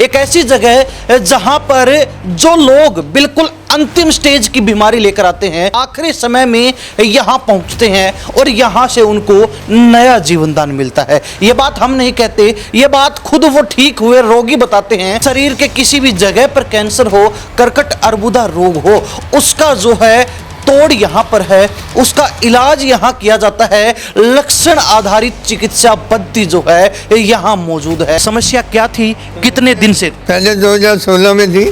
एक ऐसी जगह है जहां पर जो लोग बिल्कुल अंतिम स्टेज की बीमारी लेकर आते हैं, आखिरी समय में यहां पहुंचते हैं और यहां से उनको नया जीवन दान मिलता है। ये बात हम नहीं कहते, ये बात खुद वो ठीक हुए रोगी बताते हैं। शरीर के किसी भी जगह पर कैंसर हो, कर्कट अर्बुदा रोग हो, उसका जो है तोड़ यहाँ पर है, उसका इलाज यहाँ किया जाता है। लक्षण आधारित चिकित्सा पद्धति जो है यहाँ मौजूद है। समस्या क्या थी, कितने दिन से? पहले 2016 में थी,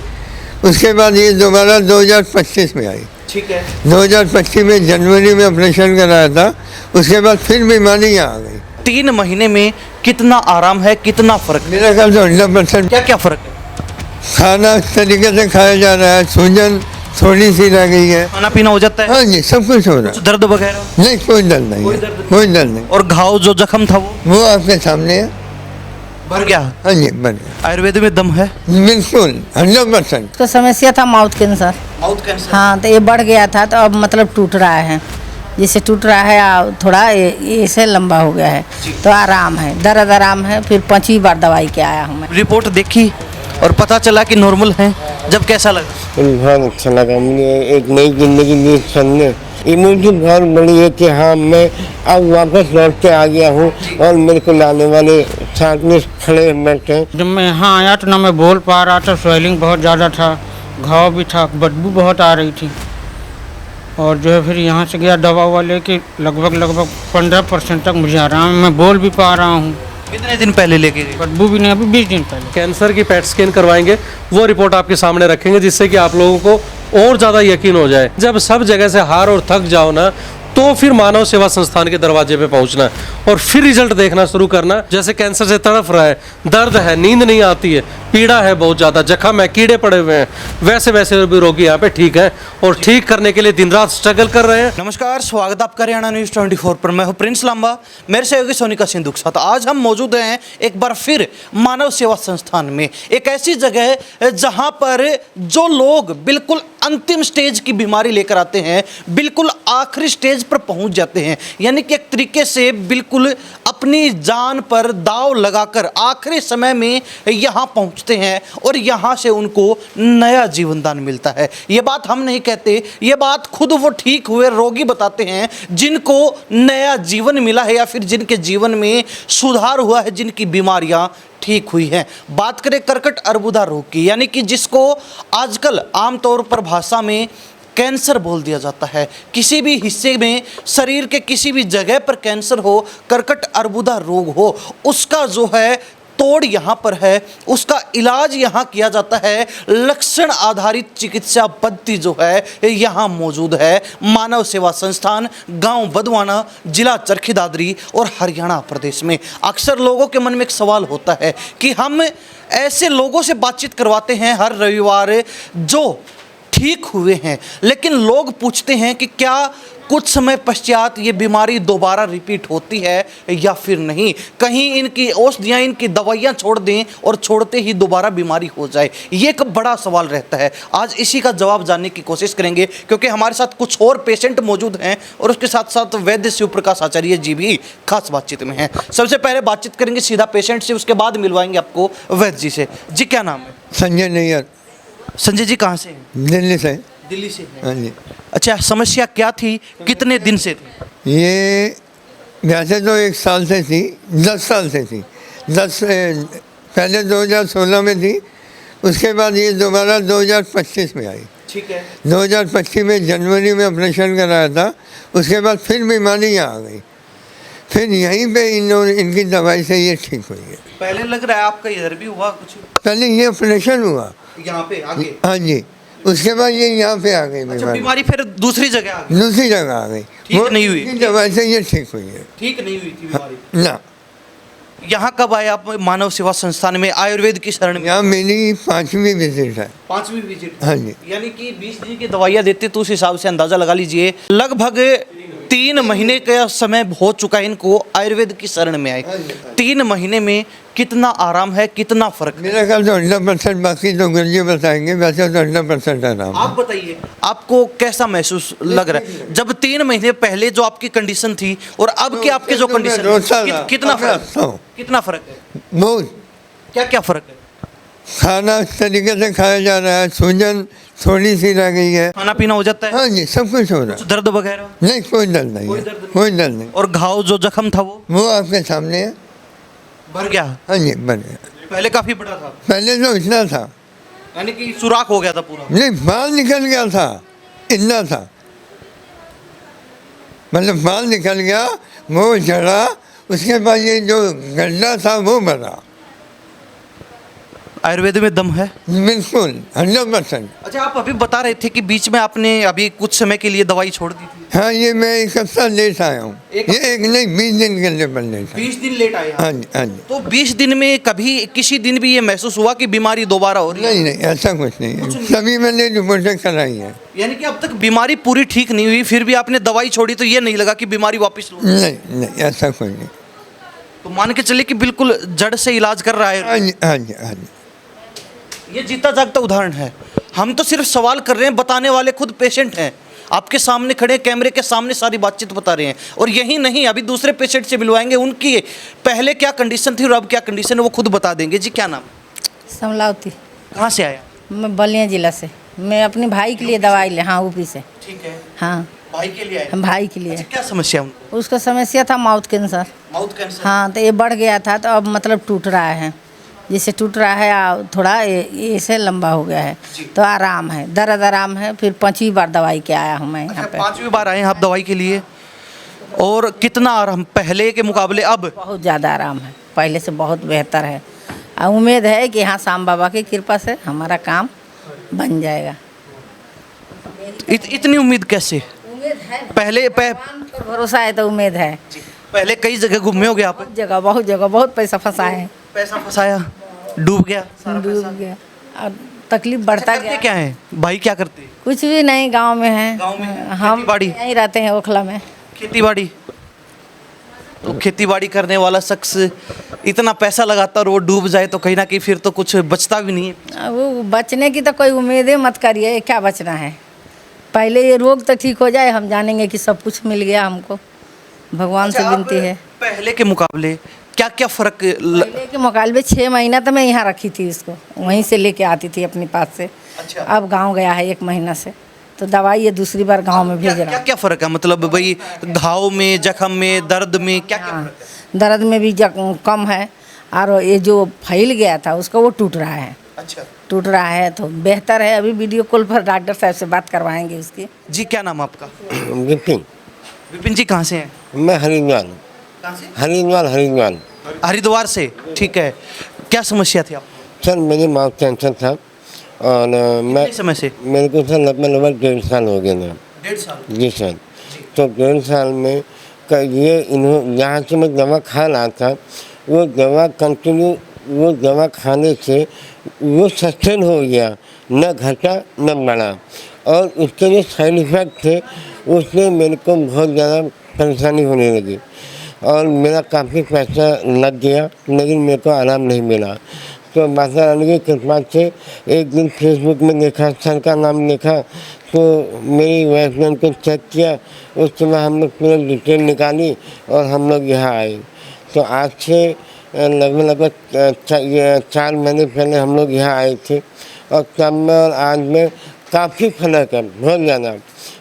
उसके बाद ये दोबारा 2025 में आई। ठीक है। 2025 में जनवरी में ऑपरेशन कराया था, उसके बाद फिर बीमारी यहाँ आ गई। 3 महीने में कितना आराम है, कितना फर्क है? मेरा ख्याल से 100%। क्या क्या फर्क है? खाना इस तरीके से खाया जा रहा है, सूजन थोड़ी सी रह गई है, खाना पीना हो जाता है? हाँ जी, सब कुछ हो रहा है। दर्द वगैरह? नहीं, कोई दर्द नहीं कोई है, दर्द नहीं। कोई दर्द नहीं। और घाव जो जख्म था वो आपके सामने है। भर गया? हाँ जी, बन गया। आयुर्वेद में दम है? बिल्कुल 100%। तो समस्या था माउथ कैंसर। Mouth cancer? हाँ, तो ये बढ़ गया था, तो अब मतलब टूट रहा है, जैसे टूट रहा है थोड़ा ऐसे लंबा हो गया है, तो आराम है, दर्द आराम है। फिर 5वीं बार दवाई के आया हूँ मैं। रिपोर्ट देखी और पता चला कि नॉर्मल है, जब कैसा लगा? बहुत अच्छा लगा मुझे, एक नई जिंदगी दी सबने। इम्यूनिटी बहुत बड़ी है कि हाँ, मैं अब वापस लौट के आ गया हूँ और मेरे को लाने वाले साथ में खड़े बैठे। जब मैं यहाँ आया तो ना मैं बोल पा रहा था, स्वेलिंग बहुत ज़्यादा था, घाव भी था, बदबू बहुत आ रही थी। और जो है फिर यहाँ से गया दवा हुआ लेके, लगभग 15% तक मुझे आराम है, मैं बोल भी पा रहा हूँ। कितने दिन पहले लेके गए? बदबू भी नहीं, अभी 20 दिन पहले। कैंसर की पेट स्कैन करवाएंगे, वो रिपोर्ट आपके सामने रखेंगे, जिससे कि आप लोगों को और ज़्यादा यकीन हो जाए। जब सब जगह से हार और थक जाओ ना, तो फिर मानव सेवा संस्थान के दरवाजे पे पहुंचना और फिर रिजल्ट देखना शुरू करना। जैसे कैंसर से तड़फ रहा है, दर्द है, नींद नहीं आती है, पीड़ा है बहुत ज़्यादा, जख्म है, कीड़े पड़े हुए हैं, वैसे वैसे भी रोगी यहाँ पे ठीक है और ठीक करने के लिए दिन रात स्ट्रगल कर रहे हैं। नमस्कार, स्वागत आपका हरियाणा न्यूज़ 24 पर। मैं हूं प्रिंस लांबा, मेरे सहयोगी सोनिका सिंधु के साथ। आज हम मौजूद हैं एक बार फिर मानव सेवा संस्थान में, एक ऐसी जगह है जहां पर जो लोग बिल्कुल अंतिम स्टेज की बीमारी लेकर आते हैं, बिल्कुल आखिरी स्टेज पर पहुंच जाते हैं, यानी कि एक तरीके से बिल्कुल अपनी जान पर दाव लगाकर आखिरी समय में यहां पहुंचते हैं और यहां से उनको नया जीवन दान मिलता है। ये बात हम नहीं कहते, ये बात खुद वो ठीक हुए रोगी बताते हैं, जिनको नया जीवन मिला है या फिर जिनके जीवन में सुधार हुआ है, जिनकी बीमारियां ठीक हुई है। बात करें कर्कट अर्बुदा रोग की, यानी कि जिसको आजकल आमतौर पर भाषा में कैंसर बोल दिया जाता है। किसी भी हिस्से में, शरीर के किसी भी जगह पर कैंसर हो, कर्कट अर्बुदा रोग हो, उसका जो है तोड़ यहाँ पर है, उसका इलाज यहाँ किया जाता है। लक्षण आधारित चिकित्सा पद्धति जो है यहाँ मौजूद है। मानव सेवा संस्थान, गांव बदवाना, जिला चरखी दादरी और हरियाणा प्रदेश में। अक्सर लोगों के मन में एक सवाल होता है कि हम ऐसे लोगों से बातचीत करवाते हैं हर रविवार जो ठीक हुए हैं, लेकिन लोग पूछते हैं कि क्या कुछ समय पश्चात ये बीमारी दोबारा रिपीट होती है या फिर नहीं, कहीं इनकी औषधियाँ, इनकी दवाइयाँ छोड़ दें और छोड़ते ही दोबारा बीमारी हो जाए। ये एक बड़ा सवाल रहता है। आज इसी का जवाब जानने की कोशिश करेंगे, क्योंकि हमारे साथ कुछ और पेशेंट मौजूद हैं और उसके साथ साथ वैद्य शिव प्रकाश आचार्य जी भी खास बातचीत में हैं। सबसे पहले बातचीत करेंगे सीधा पेशेंट से, उसके बाद मिलवाएंगे आपको वैद्य जी से। जी, क्या नाम है? संजय नैयर। संजय जी कहाँ से हैं? दिल्ली से। दिल्ली से हैं। हाँ जी। अच्छा, समस्या क्या थी, कितने दिन से थी? ये वैसे तो 1 साल से थी, 10 साल से थी। पहले 2016 में थी, उसके बाद ये दोबारा 2025 में आई। ठीक है। 2025 में जनवरी में ऑपरेशन कराया था, उसके बाद फिर बीमारी यहाँ आ गई। फिर यहीं पे इनकी दवाई से ये ठीक हुई है। पहले लग रहा है आपका इधर भी हुआ कुछ? पहले ये ऑपरेशन हुआ यहाँ पे आगे? हाँ जी, उसके बाद ये यहाँ पे आ गई अच्छा, बीमारी। बीमारी फिर दूसरी जगह आ गई? दूसरी जगह आ गई, ठीक नहीं हुई? इनकी दवाई से ये ठीक हुई है। ठीक नहीं हुई थी बीमारी? ना। यहाँ कब आए आप मानव सेवा संस्थान में, आयुर्वेद की शरण में? यहाँ मेरी 5वीं विजिट है। 5वीं विजिट? हाँ जी। यानी कि 20 दिन की दवाइयाँ देते तो उस हिसाब से अंदाजा लगा लीजिए, लगभग 3 महीने का समय हो चुका है इनको आयुर्वेद की शरण में आए। 3 महीने में कितना आराम है, कितना फर्क है? मेरा ख्याल से 100%, बाकी तो गुरुजी बताएंगे, वैसे तो 100% आराम है। आप बताइए, आपको कैसा महसूस लग रहा है जब 3 महीने पहले जो आपकी कंडीशन थी और अब की आपकी जो कंडीशन, कितना फर्क है? बहुत। क्या क्या फर्क है? खाना उस तरीके से खाया जा रहा है, सूजन थोड़ी सी रह गई है। खाना पीना हो जाता है? हाँ जी, सब कुछ हो रहा है। दर्द वगैरह? नहीं, कोई दर्द नहीं है, कोई दर्द नहीं। और घाव जो जख्म था वो आपके सामने है। भर गया? हाँ जी, बन गया। पहले काफी बड़ा था? पहले तो इतना था, यानी कि सुराख हो गया था पूरा? नहीं, बाल निकल गया था, इतना था, मतलब बाल निकल गया, वो जड़ा, उसके बाद ये जो गड्ढा था वो बना। आयुर्वेद में दम है? बिल्कुल 100%। अच्छा, आप अभी बता रहे थे कि बीच में आपने अभी कुछ समय के लिए दवाई छोड़ दी थी? हाँ, ये मैं 1 हफ्ता लेट आया हूँ। ये एक नहीं, 20 दिन के लिए बन लेट। 20 दिन लेट आए? हाँ जी, हाँ जी। तो 20 दिन में कभी किसी दिन भी ये महसूस हुआ कि बीमारी दोबारा हो रही है? नहीं नहीं, ऐसा कुछ नहीं है, तभी मैंने रिपोर्टें कराई है। यानी कि अब तक बीमारी पूरी ठीक नहीं हुई, फिर भी आपने दवाई छोड़ी, तो ये नहीं लगा कि बीमारी वापस हो? नहीं नहीं, ऐसा कोई नहीं। तो मान के चलिए कि बिल्कुल जड़ से इलाज कर रहा है? हाँ जी, हाँ जी, हाँ जी। ये जीता जागता उदाहरण है। हम तो सिर्फ सवाल कर रहे हैं, बताने वाले खुद पेशेंट हैं, आपके सामने खड़े, कैमरे के सामने सारी बातचीत बता रहे हैं। और यही नहीं, अभी दूसरे पेशेंट से मिलवाएंगे, उनकी पहले क्या कंडीशन थी और अब क्या कंडीशन है वो खुद बता देंगे। जी, क्या नाम? समलावती। कहाँ से आया? मैं बलिया जिला से। मैं अपने भाई के लिए दवाई ले, हाँ, ऊपी से। ठीक है, हाँ, भाई के लिए आए? हम भाई के लिए। अच्छा, क्या समस्या उनको? उसका समस्या था माउथ कैंसर। Mouth cancer? हाँ, तो ये बढ़ गया था, तो अब मतलब टूट रहा है, जैसे टूट रहा है, थोड़ा ऐसे लंबा हो गया है, तो आराम है, दर्द आराम है। फिर 5वीं बार दवाई के आया हूँ मैं यहाँ पे। 5वीं बार आए हैं आप दवाई के लिए? और कितना आराम पहले के मुकाबले अब? बहुत ज़्यादा आराम है, पहले से बहुत बेहतर है। और उम्मीद है कि हाँ, शाम बाबा की कृपा से हमारा काम बन जाएगा। इतनी उम्मीद कैसे? उम्मीद है, पहले भगवान पर भरोसा है तो उम्मीद है। पहले कई जगह घूमे होगे आप? बहुत जगह बहुत पैसा फंसा है। पैसा फंसाया, डूब गया, डूब गया और तकलीफ बढ़ता करते गया। क्या है भाई, क्या करते हैं? कुछ भी नहीं, गांव में है। गांव में है? हम खेती-बाड़ी? यहीं रहते हैं, ओखला में। खेती बाड़ी? तो खेती बाड़ी करने वाला शख्स इतना पैसा लगाता और वो डूब जाए तो कहीं ना कहीं फिर तो कुछ बचता भी नहीं है। वो बचने की तो कोई उम्मीद ही मत करिए, क्या बचना है। पहले ये रोग तो ठीक हो जाए, हम जानेंगे कि सब कुछ मिल गया हमको। भगवान से अच्छा, विनती है। पहले के मुकाबले क्या क्या फर्क पहले के मुकाबले 6 महीना तो मैं यहाँ रखी थी इसको, वहीं से लेके आती थी अपने पास से। अच्छा। अब गांव गया है 1 महीना से, तो दवाई ये दूसरी बार गांव में भेज रहा क्या है। क्या फर्क है? मतलब भाई घाव में, जख्म में, दर्द में क्या क्या हाँ, फर्क है? दर्द में भी कम है, और ये जो फैल गया था उसका वो टूट रहा है। अच्छा टूट रहा है तो बेहतर है। अभी वीडियो कॉल पर डॉक्टर साहब से बात करवाएंगे उसकी। जी, क्या नाम आपका? विपिन। विपिन जी, कहाँ से हैं? मैं हरिद्वार। कहाँ से? हरिद्वार। हरिद्वार से, ठीक है। क्या समस्या थी आपको? सर मेरी माउथ कैंसर था और मैं कितने समय से? मेरे को सर लगभग 1.5 साल हो गए ना। 1.5 साल? जी सर। तो 1.5 साल में ये यहाँ से मैं दवा खा रहा था, वो दवा कंटिन्यू, वो दवा खाने से वो सस्टेन हो गया, न घटा न बढ़ा। और उसके जो साइड इफ़ेक्ट थे उससे मेरे को बहुत ज़्यादा परेशानी होने लगी और मेरा काफ़ी पैसा लग गया, लेकिन मेरे को आराम नहीं मिला। तो माता रानी की कृपा से एक दिन फेसबुक में देखा, सर का नाम देखा, तो मेरी वाइफ ने उनको चेक किया। उस समय हम लोग पूरा डिटेल निकाली और हम लोग यहाँ आए। तो आज से लगभग 4 महीने पहले हम लोग यहाँ आए थे और तब में और आज में काफ़ी फर्क है, बहुत ज़्यादा।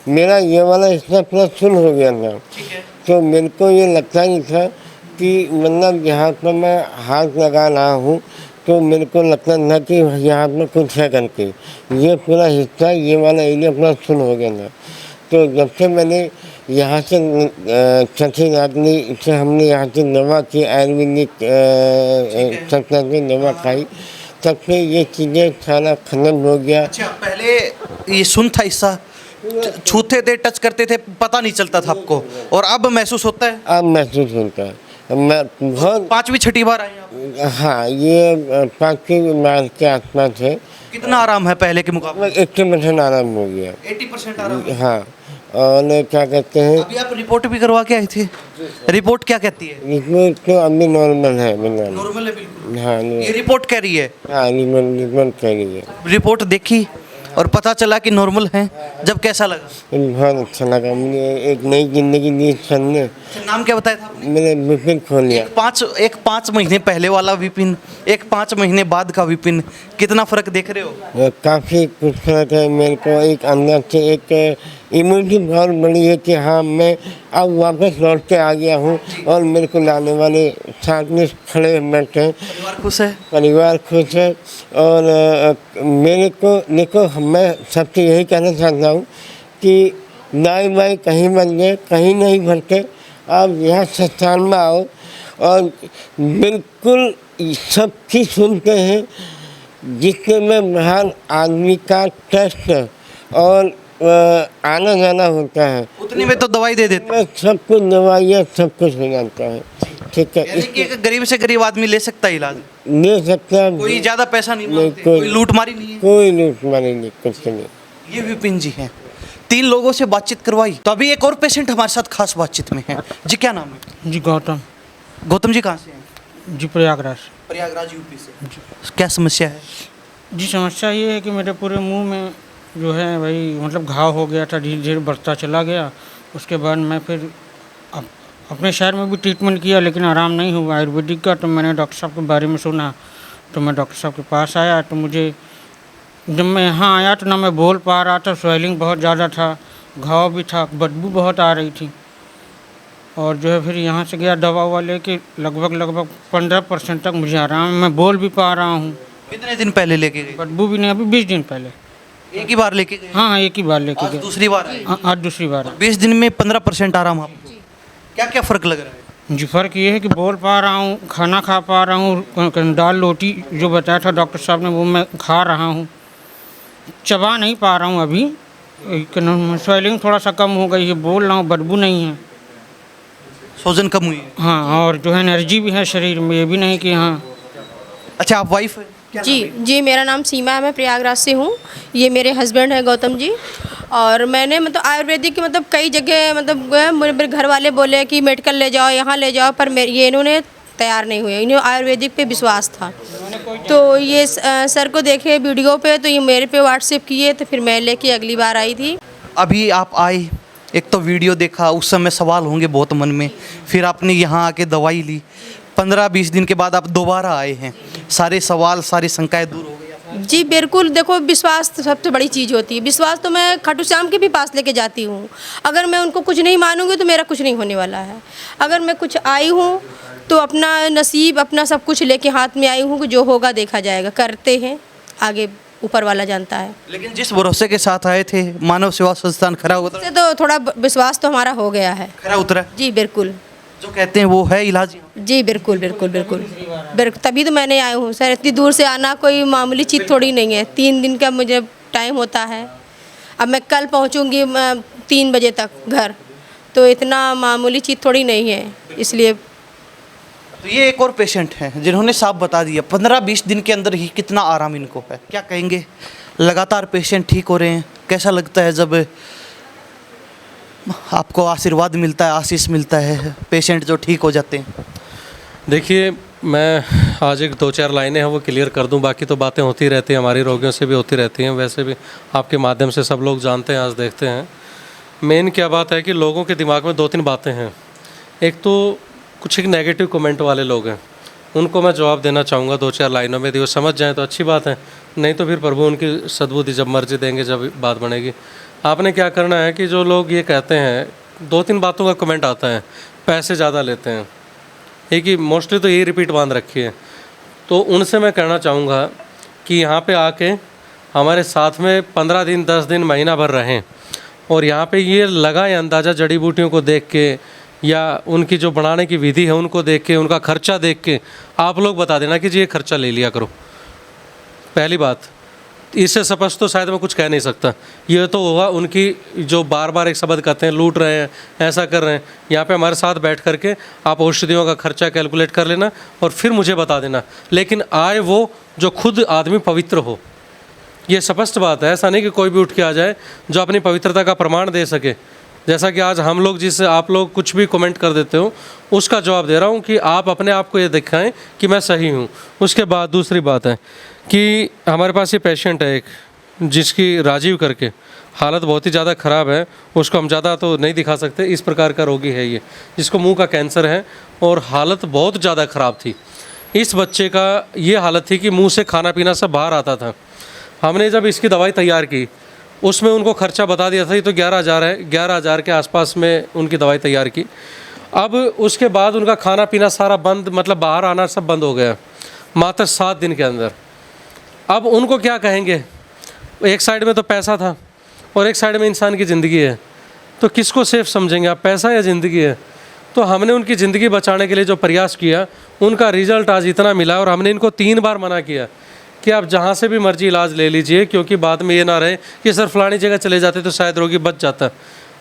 मेरा ये वाला हिस्सा पूरा सुन हो गया था, तो मेरे को ये लगता नहीं था कि मतलब यहाँ पर मैं हाथ लगा रहा हूँ तो मेरे को लगता था कि यहाँ पर कुछ है करके। ये पूरा हिस्सा, ये वाला एरिया पूरा सुन हो गया था। तो जब से मैंने यहाँ से चौथी रात्रि से हमने यहाँ से दवा की, आयुर्वेदिक संस्था की दवा खाई, तब से ये चीज़ें सारा खत्म हो गया। अच्छा, पहले ये सुन था हिस्सा, छूते थे, टच करते थे, पता नहीं चलता था आपको, और अब महसूस होता है? अब महसूस होता है। मैं बहुत 5वीं 6वीं बार आए आप? हाँ, ये 5वीं बार के आसपास है। कितना आराम है पहले के मुकाबले? 80% आराम हो गया। 80% आराम है? हाँ, और क्या कहते हैं, अभी आप रिपोर्ट भी करवा के आए थे? रिपोर्ट क्या कहती है? रिपोर्ट तो अभी नॉर्मल है बिल्कुल। नॉर्मल है बिल्कुल? हाँ, ये रिपोर्ट कह रही है? हाँ, रिपोर्ट कह रही है। रिपोर्ट देखी? और पता चला कि नॉर्मल हैं, जब कैसा लगा? बहुत अच्छा लगा मुझे, एक नई जिंदगी दी सर ने। अच्छा, नाम क्या बताया था आपने? मैंने विपिन खोल लिया। एक 5 महीने पहले वाला विपिन, एक 5 महीने बाद का विपिन, कितना फर्क देख रहे हो? काफ़ी कुछ फर्क है मेरे को, एक अंदर से एक इम्यूनिटी बहुत बड़ी है कि हाँ मैं अब वापस लौट के आ गया हूँ और मेरे को लाने वाले साथ में खड़े बैठे हैं, परिवार खुश है? परिवार खुश है। और मेरे को देखो, मैं सबसे यही कहना चाहता हूँ कि दाई बाई कहीं मत गए, कहीं नहीं भटके, आप यहाँ संस्थान में आओ और बिल्कुल सब चीज़ सुनते हैं, जिससे में बाहर आदमी का टेस्ट और आना जाना होता है, उतने में तो दवाई दे देते हैं। मैं सब कुछ दवाइयाँ सब कुछ हो जाता है। ठीक है, यानी कि एक गरीब से गरीब आदमी ले सकता है इलाज, ले सकता है, कोई ज्यादा पैसा नहीं नहीं, मांगते, कोई लूटमारी नहीं है। कोई लूट मारी नहीं, कुछ नहीं। ये विपिन जी हैं। 3 लोगों से बातचीत करवाई, तो अभी एक और पेशेंट हमारे साथ खास बातचीत में है। जी क्या नाम है? जी गौतम। गौतम जी कहाँ से हैं? जी प्रयागराज। प्रयागराज यूपी से। क्या समस्या है? जी समस्या ये है कि मेरे पूरे मुंह में जो है भाई मतलब घाव हो गया था, धीरे धीरे बढ़ता चला गया। उसके बाद मैं फिर अपने शहर में भी ट्रीटमेंट किया, लेकिन आराम नहीं हुआ आयुर्वेदिक का। तो मैंने डॉक्टर साहब के बारे में सुना, तो मैं डॉक्टर साहब के पास आया। तो मुझे जब मैं यहाँ आया तो ना मैं बोल पा रहा था, स्वेलिंग बहुत ज़्यादा था, घाव भी था, बदबू बहुत आ रही थी। और जो है फिर यहाँ से गया दवा ववा लेके, लगभग 15% तक मुझे आराम, मैं बोल भी पा रहा हूँ। कितने दिन पहले लेके गए? बदबू भी नहीं, अभी 20 दिन पहले। एक ही बार लेके गए? हाँ एक ही बार लेके आज गए। दूसरी बार आए? आज दूसरी बार है। 20 दिन में 15% आराम आपको? क्या क्या फर्क लग रहा है? जी फ़र्क ये है कि बोल पा रहा हूँ, खाना खा पा रहा हूँ, दाल रोटी जो बताया था डॉक्टर साहब ने वो मैं खा रहा हूँ। चबा नहीं पा रहा हूँ अभी, स्वेलिंग थोड़ा सा कम हो गई है, बोल रहा हूँ, बदबू नहीं है। सूजन कम हुई है? हाँ, और जो है एनर्जी भी है शरीर में, ये भी नहीं कि हाँ। अच्छा, आप वाइफ है? जी मेरा नाम सीमा है, मैं प्रयागराज से हूँ। ये मेरे हस्बैंड हैं गौतम जी। और मैंने मतलब आयुर्वेदिक की मतलब कई जगह मतलब मेरे घर वाले बोले कि मेडिकल ले जाओ, यहाँ ले जाओ, पर ये इन्होंने तैयार नहीं हुए, इन्हें आयुर्वेदिक पे विश्वास था। तो ये सर को देखे वीडियो पे, तो ये मेरे पे व्हाट्सएप किए, तो फिर मैं लेके अगली बार आई थी। अभी आप आए, एक तो वीडियो देखा, उस समय सवाल होंगे बहुत मन में, फिर आपने यहाँ आके दवाई ली, 15-20 दिन के बाद आप दोबारा आए हैं, सारे सवाल सारी शंकाएं दूर हो गई? जी बिल्कुल, देखो विश्वास तो सबसे बड़ी चीज़ होती है। विश्वास तो मैं खाटू श्याम के भी पास लेके जाती हूँ। अगर मैं उनको कुछ नहीं मानूंगी तो मेरा कुछ नहीं होने वाला है। अगर मैं कुछ आई हूँ तो अपना नसीब, अपना सब कुछ लेके हाथ में आई हूँ कि जो होगा देखा जाएगा, करते हैं, आगे ऊपर वाला जानता है। लेकिन जिस भरोसे के साथ आए थे, मानव सेवा संस्थान खरा उतरा? इससे तो थोड़ा विश्वास तो हमारा हो गया है। खरा उतरा? जी बिल्कुल। जो कहते हैं वो है इलाज? जी बिल्कुल बिल्कुल बिल्कुल बिल्कुल, तभी तो मैंने आई हूँ सर। इतनी दूर से आना कोई मामूली चीज़ थोड़ी नहीं है। 3 दिन का मुझे टाइम होता है। अब मैं कल पहुँचूँगी 3 बजे तक घर, तो इतना मामूली चीज़ थोड़ी नहीं है, इसलिए। तो ये एक और पेशेंट हैं जिन्होंने साफ बता दिया 15-20 दिन के अंदर ही कितना आराम इनको है। क्या कहेंगे? लगातार पेशेंट ठीक हो रहे हैं, कैसा लगता है जब आपको आशीर्वाद मिलता है, आशीष मिलता है, पेशेंट जो ठीक हो जाते हैं? देखिए, मैं आज एक 2-4 लाइनें हैं वो क्लियर कर दूं, बाकी तो बातें होती रहती हैं, हमारी रोगियों से भी होती रहती हैं, वैसे भी आपके माध्यम से सब लोग जानते हैं, आज देखते हैं। मेन क्या बात है कि लोगों के दिमाग में 2-3 बातें हैं। एक तो कुछ एक नेगेटिव कमेंट वाले लोग हैं, उनको मैं जवाब देना चाहूँगा 2-4 लाइनों में। यदि वो समझ जाएँ तो अच्छी बात है, नहीं तो फिर प्रभु उनकी सद्बुद्धि जब मर्जी देंगे, जब बात बनेगी। आपने क्या करना है कि जो लोग ये कहते हैं, 2-3 बातों का कमेंट आता है, पैसे ज़्यादा लेते हैं, एक ही मोस्टली तो यही रिपीट बांध रखी है। तो उनसे मैं कहना चाहूँगा कि यहाँ पे आके हमारे साथ में 15 दिन, 10 दिन, महीना भर रहें और यहाँ पे ये लगाएं अंदाज़ा जड़ी बूटियों को देख के या उनकी जो बनाने की विधि है उनको देख के, उनका खर्चा देख के आप लोग बता देना कि जी ये खर्चा ले लिया करो। पहली बात, इससे स्पष्ट तो शायद मैं कुछ कह नहीं सकता। ये तो हुआ उनकी जो बार बार एक शब्द कहते हैं, लूट रहे हैं, ऐसा कर रहे हैं। यहाँ पे हमारे साथ बैठ करके आप औषधियों का खर्चा कैलकुलेट कर लेना और फिर मुझे बता देना। लेकिन आए वो जो खुद आदमी पवित्र हो, ये स्पष्ट बात है। ऐसा नहीं कि कोई भी उठ के आ जाए जो अपनी पवित्रता का प्रमाण दे सके। जैसा कि आज हम लोग जिससे आप लोग कुछ भी कमेंट कर देते हो, उसका जवाब दे रहा हूँ कि आप अपने आप को ये दिखाएं कि मैं सही हूँ। उसके बाद दूसरी बात है कि हमारे पास ये पेशेंट है एक, जिसकी राजीव करके हालत बहुत ही ज़्यादा ख़राब है, उसको हम ज़्यादा तो नहीं दिखा सकते, इस प्रकार का रोगी है ये, जिसको मुंह का कैंसर है और हालत बहुत ज़्यादा ख़राब थी। इस बच्चे का ये हालत थी कि मुंह से खाना पीना सब बाहर आता था। हमने जब इसकी दवाई तैयार की, उसमें उनको खर्चा बता दिया था, ये तो 11,000 है, 11,000 के आसपास में उनकी दवाई तैयार की। अब उसके बाद उनका खाना पीना सारा बंद, मतलब बाहर आना सब बंद हो गया मात्र 7 दिन के अंदर। अब उनको क्या कहेंगे, एक साइड में तो पैसा था और एक साइड में इंसान की ज़िंदगी है, तो किसको सेफ समझेंगे आप, पैसा या ज़िंदगी है? तो हमने उनकी ज़िंदगी बचाने के लिए जो प्रयास किया, उनका रिज़ल्ट आज इतना मिला। और हमने इनको 3 बार मना किया कि आप जहाँ से भी मर्जी इलाज ले लीजिए, क्योंकि बाद में ये ना रहे कि सर फलानी जगह चले जाते तो शायद रोगी बच जाता।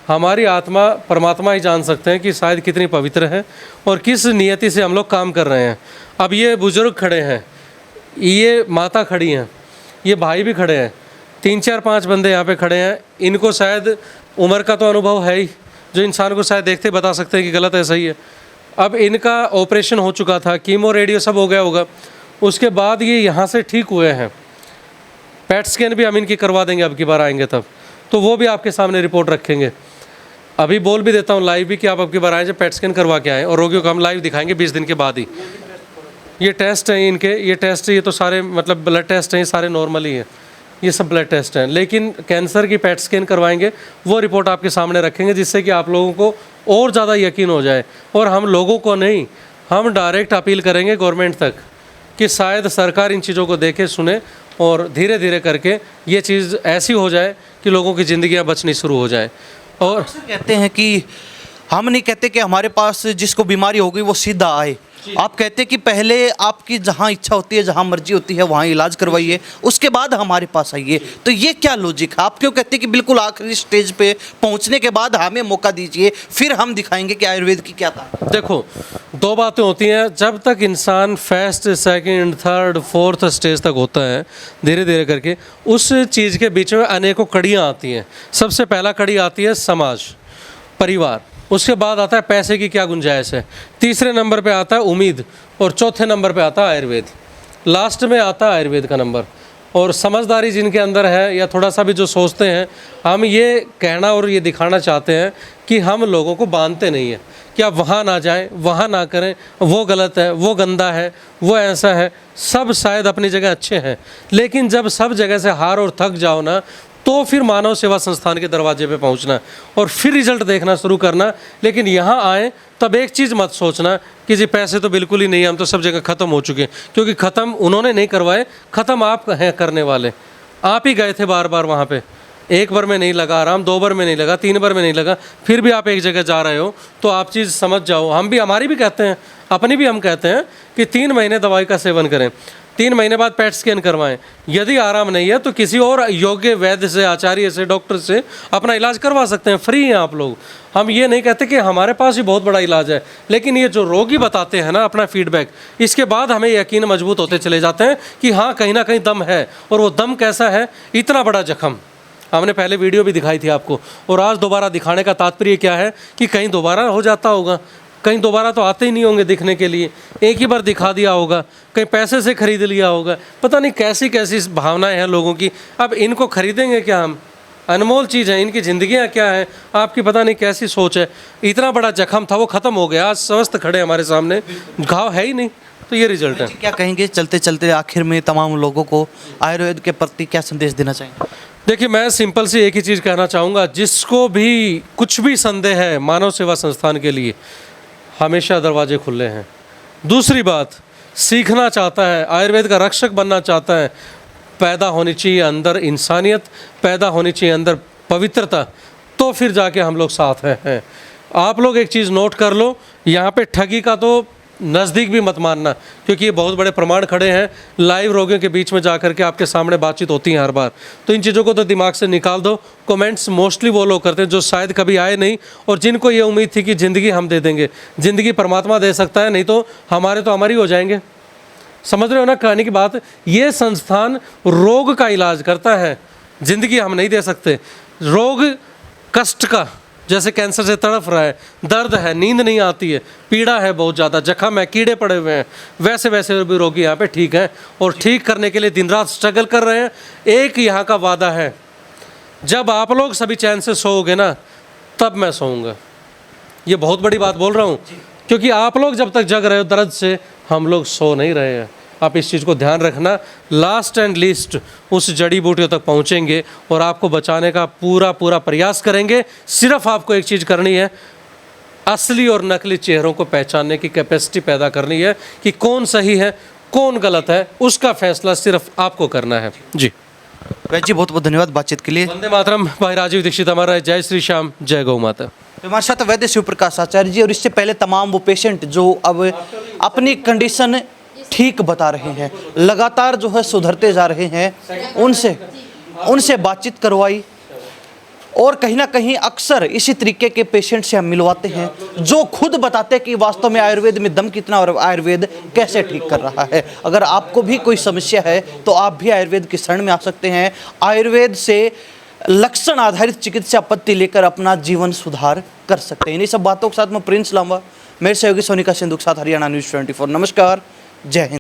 हमारी आत्मा परमात्मा ही जान सकते हैं कि शायद कितनी पवित्र है और किस नियति से हम लोग काम कर रहे हैं। अब ये बुज़ुर्ग खड़े हैं, ये माता खड़ी हैं, ये भाई भी खड़े हैं, 3, 4, 5 बंदे यहाँ पे खड़े हैं। इनको शायद उम्र का तो अनुभव है ही, जो इंसान को शायद देखते बता सकते हैं कि गलत है सही है। अब इनका ऑपरेशन हो चुका था, कीमो रेडियो सब हो गया होगा, उसके बाद ये यहाँ से ठीक हुए हैं। पेट स्कैन भी हम इनकी करवा देंगे अब की बार आएंगे तब, तो वो भी आपके सामने रिपोर्ट रखेंगे। अभी बोल भी देता हूँ लाइव भी कि आप अब की बार आएँ जब पेट स्कैन करवा के आएँ, और रोगियों को हम लाइव दिखाएंगे 20 दिन के बाद ही। ये टेस्ट हैं इनके, ये टेस्ट, ये तो सारे मतलब ब्लड टेस्ट हैं, ये सारे नॉर्मल ही हैं, ये सब ब्लड टेस्ट हैं। लेकिन कैंसर की पेट स्कैन करवाएंगे, वो रिपोर्ट आपके सामने रखेंगे, जिससे कि आप लोगों को और ज़्यादा यकीन हो जाए। और हम लोगों को नहीं, हम डायरेक्ट अपील करेंगे गवर्नमेंट तक कि शायद सरकार इन चीज़ों को देखे, सुने और धीरे धीरे करके ये चीज़ ऐसी हो जाए कि लोगों की ज़िंदगियाँ बचनी शुरू हो जाए। और कहते हैं कि हम नहीं कहते कि हमारे पास जिसको बीमारी हो गई वो सीधा आए, आप कहते हैं कि पहले आपकी जहाँ इच्छा होती है, जहाँ मर्जी होती है वहाँ इलाज करवाइए, उसके बाद हमारे पास आइए। तो ये क्या लॉजिक है? आप क्यों कहते हैं कि बिल्कुल आखिरी स्टेज पे पहुँचने के बाद हमें मौका दीजिए, फिर हम दिखाएंगे कि आयुर्वेद की क्या था? देखो, 2 बातें होती हैं। जब तक इंसान first, second, third, fourth stage तक होता है, धीरे धीरे करके उस चीज़ के बीच में अनेकों कड़ियाँ आती हैं। सबसे पहला कड़ी आती है समाज, परिवार, उसके बाद आता है पैसे की क्या गुंजाइश है, तीसरे नंबर पे आता है उम्मीद, और चौथे नंबर पे आता है आयुर्वेद, लास्ट में आता है आयुर्वेद का नंबर। और समझदारी जिनके अंदर है या थोड़ा सा भी जो सोचते हैं, हम ये कहना और ये दिखाना चाहते हैं कि हम लोगों को बांधते नहीं हैं कि आप वहाँ ना जाएं, वहाँ ना करें, वो गलत है, वो गंदा है, वो ऐसा है। सब शायद अपनी जगह अच्छे हैं, लेकिन जब सब जगह से हार और थक जाओ ना, तो फिर मानव सेवा संस्थान के दरवाजे पे पहुंचना और फिर रिजल्ट देखना शुरू करना। लेकिन यहाँ आए तब एक चीज़ मत सोचना कि जी पैसे तो बिल्कुल ही नहीं, हम तो सब जगह ख़त्म हो चुके हैं, क्योंकि ख़त्म उन्होंने नहीं करवाए, ख़त्म आप हैं करने वाले। आप ही गए थे बार बार वहाँ पे, एक बार में नहीं लगा आराम, 2 बार में नहीं लगा, 3 बार में नहीं लगा, फिर भी आप एक जगह जा रहे हो, तो आप चीज़ समझ जाओ। हम भी, हमारी भी कहते हैं, अपनी भी हम कहते हैं कि 3 महीने दवाई का सेवन करें, 3 महीने बाद पेट स्कैन करवाएं। यदि आराम नहीं है तो किसी और योग्य वैद्य से, आचार्य से, डॉक्टर से अपना इलाज करवा सकते हैं, फ्री हैं आप लोग। हम ये नहीं कहते कि हमारे पास ही बहुत बड़ा इलाज है, लेकिन ये जो रोगी बताते हैं ना अपना फीडबैक, इसके बाद हमें यकीन मजबूत होते चले जाते हैं कि हाँ कहीं ना कहीं दम है। और वो दम कैसा है? इतना बड़ा जख्म, हमने पहले वीडियो भी दिखाई थी आपको, और आज दोबारा दिखाने का तात्पर्य क्या है कि कहीं दोबारा हो जाता होगा, कहीं दोबारा तो आते ही नहीं होंगे दिखने के लिए, एक ही बार दिखा दिया होगा, कहीं पैसे से खरीद लिया होगा, पता नहीं कैसी कैसी भावनाएं हैं लोगों की। अब इनको खरीदेंगे क्या हम? अनमोल चीज़ है, इनकी ज़िंदगियाँ क्या हैं, आपकी पता नहीं कैसी सोच है। इतना बड़ा जख्म था, वो ख़त्म हो गया, आज स्वस्थ खड़े हमारे सामने, घाव है ही नहीं। तो ये रिजल्ट है। क्या कहेंगे चलते चलते आखिर में तमाम लोगों को आयुर्वेद के प्रति क्या संदेश देना चाहेंगे? देखिए, मैं सिंपल सी एक ही चीज़ कहना चाहूँगा, जिसको भी कुछ भी संदेह है मानव सेवा संस्थान के लिए, हमेशा दरवाजे खुले हैं। दूसरी बात, सीखना चाहता है, आयुर्वेद का रक्षक बनना चाहता है, पैदा होनी चाहिए अंदर इंसानियत, पैदा होनी चाहिए अंदर पवित्रता, तो फिर जाके हम लोग साथ हैं। आप लोग एक चीज़ नोट कर लो, यहाँ पे ठगी का तो नज़दीक भी मत मानना, क्योंकि ये बहुत बड़े प्रमाण खड़े हैं, लाइव रोगियों के बीच में जा कर के आपके सामने बातचीत होती है हर बार। तो इन चीज़ों को तो दिमाग से निकाल दो। कमेंट्स मोस्टली वो लोग करते हैं जो शायद कभी आए नहीं, और जिनको ये उम्मीद थी कि ज़िंदगी हम दे देंगे। ज़िंदगी परमात्मा दे सकता है, नहीं तो हमारे तो अमर ही हो जाएंगे। समझ रहे हो ना कहने की बात? ये संस्थान रोग का इलाज करता है, ज़िंदगी हम नहीं दे सकते। रोग कष्ट का, जैसे कैंसर से तड़फ रहा है, दर्द है, नींद नहीं आती है, पीड़ा है बहुत ज़्यादा, जख्म है, कीड़े पड़े हुए हैं, वैसे वैसे भी रोगी यहाँ पे ठीक हैं और ठीक करने के लिए दिन रात स्ट्रगल कर रहे हैं। एक यहाँ का वादा है, जब आप लोग सभी चैन से सोओगे ना तब मैं सोऊंगा। ये बहुत बड़ी बात बोल रहा हूँ, क्योंकि आप लोग जब तक जग रहे हो दर्द से, हम लोग सो नहीं रहे हैं। आप इस चीज़ को ध्यान रखना। लास्ट एंड लीस्ट उस जड़ी बूटियों तक पहुँचेंगे और आपको बचाने का पूरा पूरा प्रयास करेंगे। सिर्फ आपको एक चीज़ करनी है, असली और नकली चेहरों को पहचानने की कैपेसिटी पैदा करनी है कि कौन सही है कौन गलत है, उसका फैसला सिर्फ आपको करना है। जी वैद्य जी बहुत बहुत धन्यवाद बातचीत के लिए। वंदे मातरम। भाई राजीव दीक्षित हमारा, जय श्री श्याम, जय गौ माता। तो हमारे साथ वैद्य शिव प्रकाश आचार्य जी, और इससे पहले तमाम वो पेशेंट जो अब अपनी कंडीशन ठीक बता रहे हैं, लगातार जो है सुधरते जा रहे हैं, उनसे बातचीत करवाई। और कहीं ना कहीं अक्सर इसी तरीके के पेशेंट से हम मिलवाते हैं जो खुद बताते हैं कि वास्तव में आयुर्वेद में दम कितना और आयुर्वेद कैसे ठीक कर रहा है। अगर आपको भी कोई समस्या है तो आप भी आयुर्वेद की शरण में आ सकते हैं। आयुर्वेद से लक्षण आधारित चिकित्सा पद्धति लेकर अपना जीवन सुधार कर सकते हैं। इन्हीं सब बातों के साथ मैं प्रिंस लांबा, मेरे सहयोगी सोनिका सिंधु के साथ हरियाणा न्यूज़ 24। नमस्कार, जय हिंद।